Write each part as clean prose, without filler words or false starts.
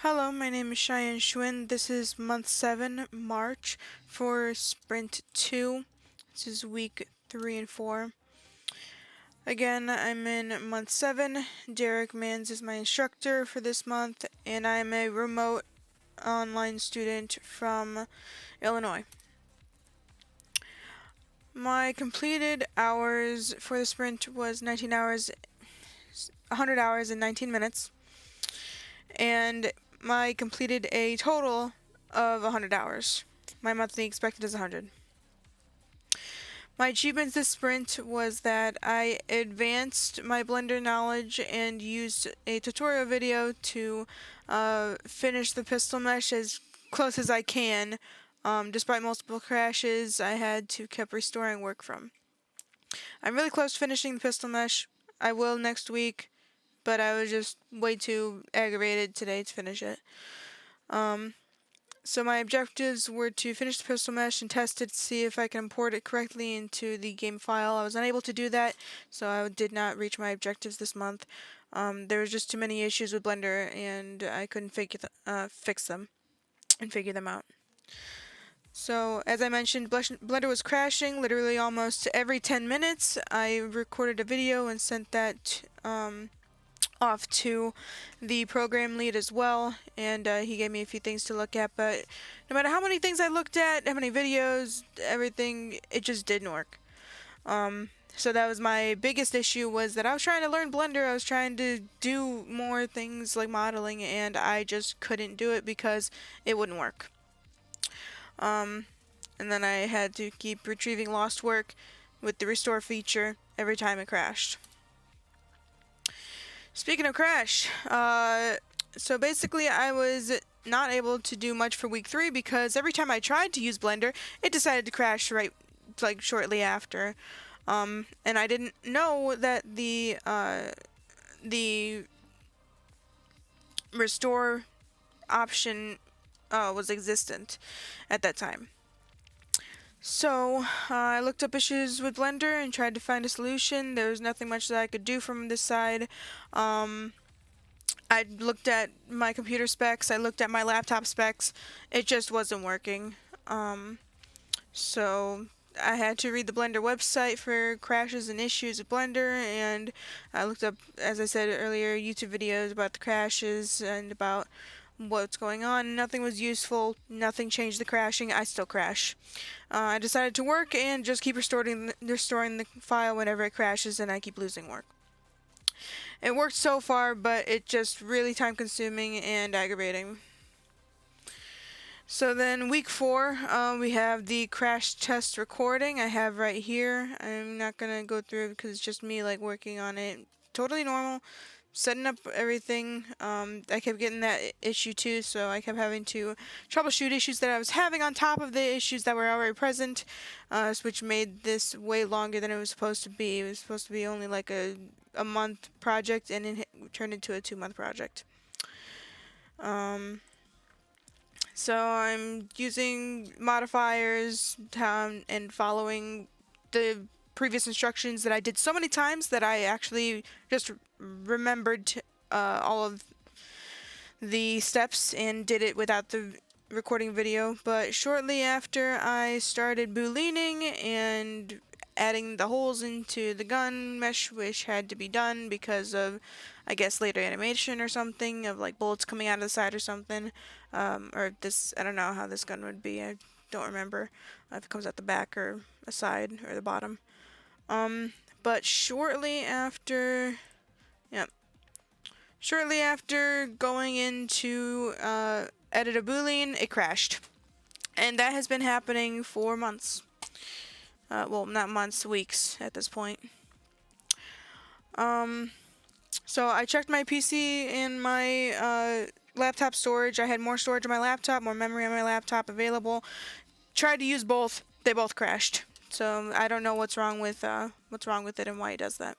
Hello, my name is Cheyenne Schwinn. This is month 7, March, for sprint 2. This is week 3 and 4. Again, I'm in month 7. Derek Mans is my instructor for this month, and I'm a remote online student from Illinois. My completed hours for the sprint was 100 hours and 19 minutes, and I completed a total of 100 hours. My monthly expected is 100. My achievements this sprint was that I advanced my Blender knowledge and used a tutorial video to finish the pistol mesh as close as I can. Despite multiple crashes I had to keep restoring work from. I'm really close to finishing the pistol mesh. I will next week, but I was just way too aggravated today to finish it. So my objectives were to finish the pistol mesh and test it to see if I can import it correctly into the game file. I was unable to do that, so I did not reach my objectives this month. There was just too many issues with Blender, and I couldn't fix them and figure them out. So, as I mentioned, Blender was crashing literally almost every 10 minutes. I recorded a video and sent that off to the program lead as well, and he gave me a few things to look at, but no matter how many things I looked at, how many videos, everything, it just didn't work. So that was my biggest issue, was that I was trying to learn Blender, I was trying to do more things like modeling, and I just couldn't do it because it wouldn't work. And then I had to keep retrieving lost work with the restore feature every time it crashed. Speaking of crash, so basically I was not able to do much for week 3 because every time I tried to use Blender, it decided to crash shortly after. And I didn't know that the restore option was existent at that time. So, I looked up issues with Blender and tried to find a solution. There was nothing much that I could do from this side. I looked at my computer specs, I looked at my laptop specs, it just wasn't working. So I had to read the Blender website for crashes and issues with Blender, and I looked up, as I said earlier, YouTube videos about the crashes and about what's going on. Nothing was useful, nothing changed the crashing, I still crash. I decided to work and just keep restoring the file whenever it crashes, and I keep losing work. It worked so far, but it's just really time consuming and aggravating. So then week 4, we have the crash test recording I have right here. I'm not gonna go through it because it's just me working on it. Totally normal. Setting up everything. I kept getting that issue too, so I kept having to troubleshoot issues that I was having on top of the issues that were already present, which made this way longer than it was supposed to be. It was supposed to be only like a month project, and it turned into a 2-month project. So I'm using modifiers and following the previous instructions that I did so many times that I actually just remembered all of the steps and did it without the recording video. But shortly after, I started booleening and adding the holes into the gun mesh, which had to be done because of, I guess, later animation or something of bullets coming out of the side or something. Or this, I don't know how this gun would be. I don't remember if it comes out the back or a side or the bottom. But shortly after going in to edit a boolean, it crashed. And that has been happening for months. Well, not months, weeks at this point. So I checked my PC and my laptop storage. I had more storage on my laptop, more memory on my laptop available. Tried to use both. They both crashed. So I don't know what's wrong with it and why it does that.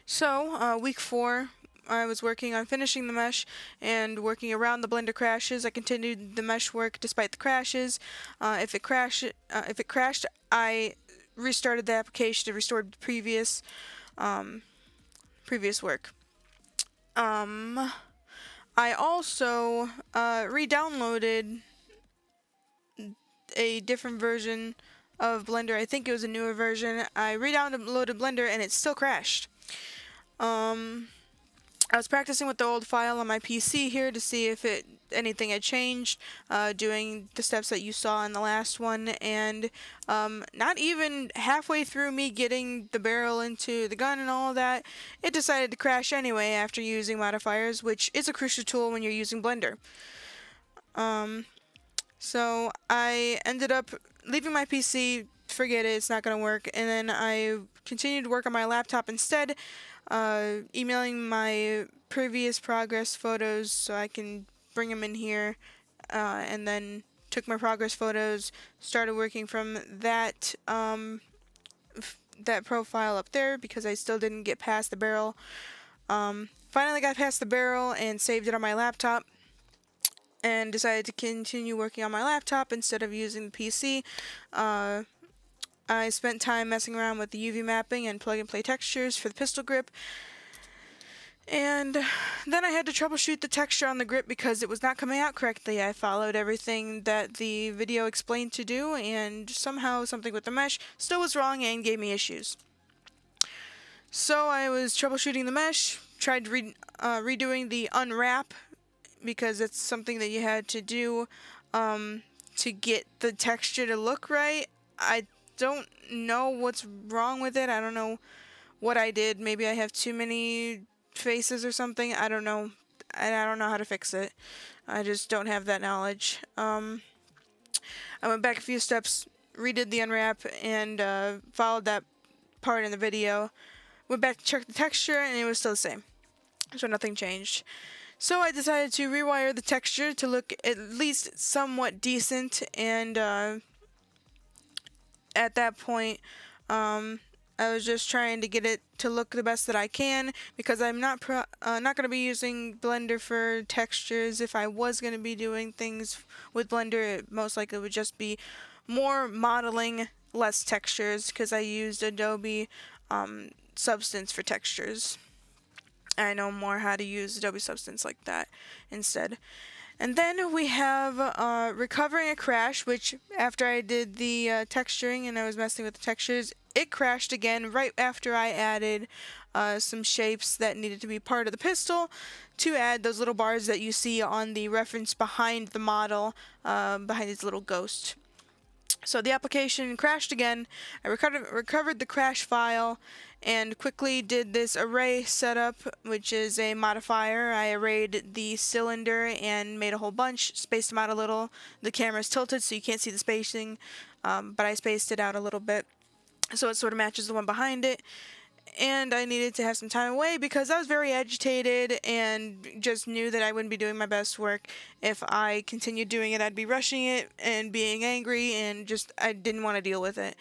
So week 4, I was working on finishing the mesh and working around the Blender crashes. I continued the mesh work despite the crashes. If it crashed, I restarted the application to restore previous work. I also re-downloaded a different version of Blender. I think it was a newer version. I re-downloaded Blender and it still crashed. I was practicing with the old file on my PC here to see if anything had changed, doing the steps that you saw in the last one, and not even halfway through me getting the barrel into the gun and all of that, it decided to crash anyway after using modifiers, which is a crucial tool when you're using Blender. So I ended up leaving my PC, forget it, it's not going to work, and then I continued to work on my laptop instead, emailing my previous progress photos so I can bring them in here, and then took my progress photos, started working from that that profile up there because I still didn't get past the barrel. Finally got past the barrel and saved it on my laptop, and decided to continue working on my laptop instead of using the PC. I spent time messing around with the UV mapping and plug and play textures for the pistol grip. And then I had to troubleshoot the texture on the grip because it was not coming out correctly. I followed everything that the video explained to do, and somehow something with the mesh still was wrong and gave me issues. So I was troubleshooting the mesh, tried redoing the unwrap because it's something that you had to do to get the texture to look right. I don't know what's wrong with it. I don't know what I did. Maybe I have too many faces or something. I don't know. And I don't know how to fix it. I just don't have that knowledge. I went back a few steps, redid the unwrap, and followed that part in the video. Went back to check the texture, and it was still the same. So nothing changed. So I decided to rewire the texture to look at least somewhat decent, and at that point, I was just trying to get it to look the best that I can, because I'm not going to be using Blender for textures. If I was going to be doing things with Blender, it most likely would just be more modeling, less textures, because I used Adobe Substance for textures. I know more how to use Adobe Substance like that instead. And then we have recovering a crash, which after I did the texturing and I was messing with the textures, it crashed again right after I added some shapes that needed to be part of the pistol to add those little bars that you see on the reference behind the model, behind its little ghost. So the application crashed again. I recovered the crash file and quickly did this array setup, which is a modifier. I arrayed the cylinder and made a whole bunch, spaced them out a little. The camera's tilted so you can't see the spacing, but I spaced it out a little bit so it sort of matches the one behind it. And I needed to have some time away because I was very agitated and just knew that I wouldn't be doing my best work. If I continued doing it, I'd be rushing it and being angry, and just I didn't want to deal with it.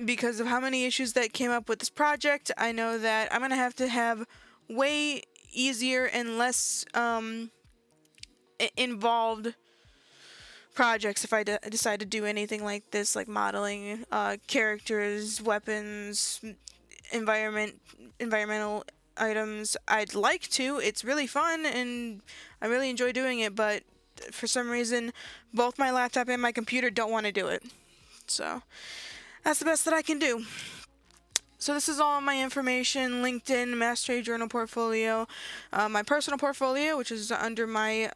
Because of how many issues that came up with this project, I know that I'm going to have way easier and less involved projects if I decide to do anything like this, like modeling characters, weapons, environmental items. I'd like to. It's really fun and I really enjoy doing it, but for some reason both my laptop and my computer don't want to do it. So that's the best that I can do. So this is all my information: LinkedIn, Mastery Journal portfolio, my personal portfolio, which is under my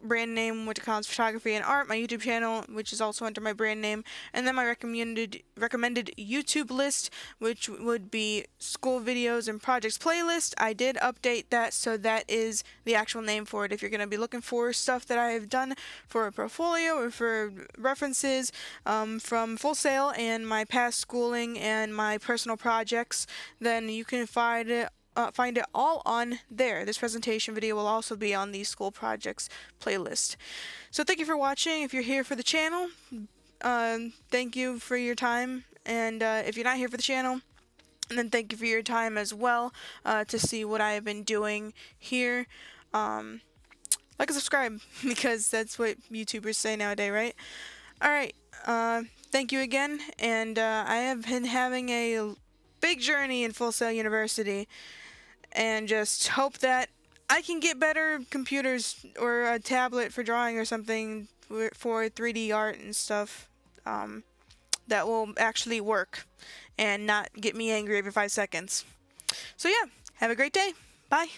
brand name, which accounts photography and art, my YouTube channel, which is also under my brand name, and then my recommended YouTube list, which would be school videos and projects playlist. I did update that, so that is the actual name for it. If you're going to be looking for stuff that I have done for a portfolio or for references from Full Sail and my past schooling and my personal projects, then you can find it all on there. This presentation video will also be on the school projects playlist. So thank you for watching. If you're here for the channel, thank you for your time, and if you're not here for the channel, then thank you for your time as well to see what I have been doing here. Like and subscribe, because that's what YouTubers say nowadays, right? Alright, thank you again, and I have been having a big journey in Full Sail University, and just hope that I can get better computers or a tablet for drawing or something for 3D art and stuff that will actually work and not get me angry every 5 seconds. So yeah, have a great day. Bye.